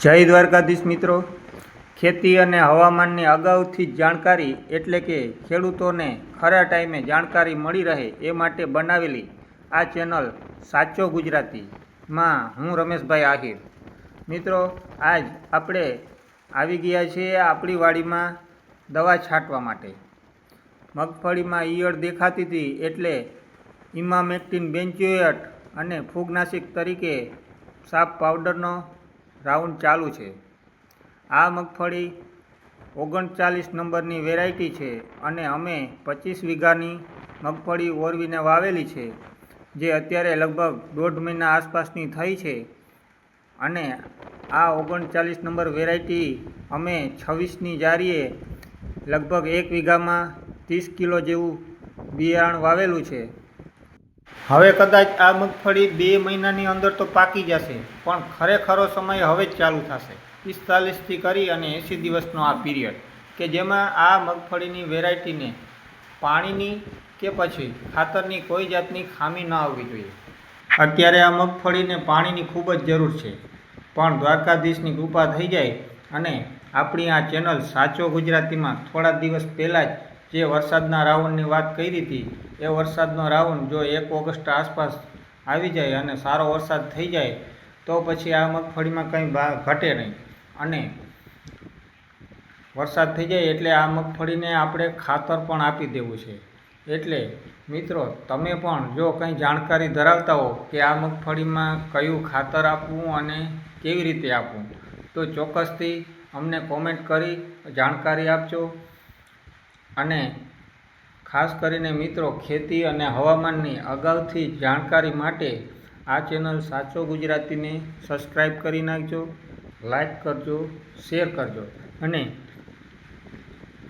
જય દ્વારકાધીશ મિત્રો, ખેતી અને હવામાનની અગાઉથી જ જાણકારી એટલે કે ખેડૂતોને ખરા ટાઈમે જાણકારી મળી રહે એ માટે બનાવેલી આ ચેનલ સાચો ગુજરાતીમાં હું રમેશભાઈ આહિર. મિત્રો, આજ આપણે આવી ગયા છીએ આપણી વાડીમાં દવા છાંટવા માટે. મગફળીમાં ઈયળ દેખાતી હતી એટલે ઇમામેક્ટિન બેન્ચોએટ અને ફૂગનાશક તરીકે સાપ પાવડરનો રાઉન્ડ ચાલુ છે. આ મગફળી 39 નંબરની વેરાયટી છે અને અમે 25 વીઘાની મગફળી ઓરવીને વાવેલી છે, જે અત્યારે લગભગ 1.5 મહિના આસપાસની થઈ છે. અને આ 39 નંબર વેરાયટી અમે 26ની જારીએ લગભગ 1 વીઘામાં 30 કિલો જેવું બિયારણ વાવેલું છે. હવે કદાચ આ મગફળી 2 મહિનાની અંદર તો પાકી જશે, પણ ખરેખરો સમય હવે જ ચાલુ થશે. 45થી કરી અને 80 દિવસનો આ પીરિયડ કે જેમાં આ મગફળીની વેરાયટીને પાણીની કે પછી ખાતરની કોઈ જાતની ખામી ન આવવી જોઈએ. અત્યારે આ મગફળીને પાણીની ખૂબ જ જરૂર છે, પણ દ્વારકાધીશની કૃપા થઈ જાય અને આપણી આ ચેનલ સાચો ગુજરાતીમાં થોડા દિવસ પહેલાં જ જે વરસાદના રાઉન્ડની વાત કરી હતી, એ વરસાદનો રાઉન્ડ જો 1 ઓગસ્ટ આસપાસ આવી જાય અને સારો વરસાદ થઈ જાય તો પછી આ મગફળીમાં કંઈ ઘટે નહીં. અને વરસાદ થઈ જાય એટલે આ મગફળીને આપણે ખાતર પણ આપી દેવું છે. એટલે મિત્રો, તમે પણ જો કંઈ જાણકારી ધરાવતા હો કે આ મગફળીમાં કયું ખાતર આપવું અને કેવી રીતે આપવું, તો ચોક્કસથી અમને કોમેન્ટ કરી જાણકારી આપજો. અને ખાસ કરીને મિત્રો, ખેતી અને હવામાનની અગાઉથી જાણકારી માટે આ ચેનલ સાચો ગુજરાતીને સબસ્ક્રાઈબ કરી નાખજો, લાઈક કરજો, શેર કરજો. અને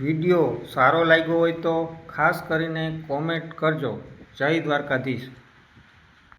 વિડીયો સારો લાગ્યો હોય તો ખાસ કરીને કોમેન્ટ કરજો. જય દ્વારકાધીશ.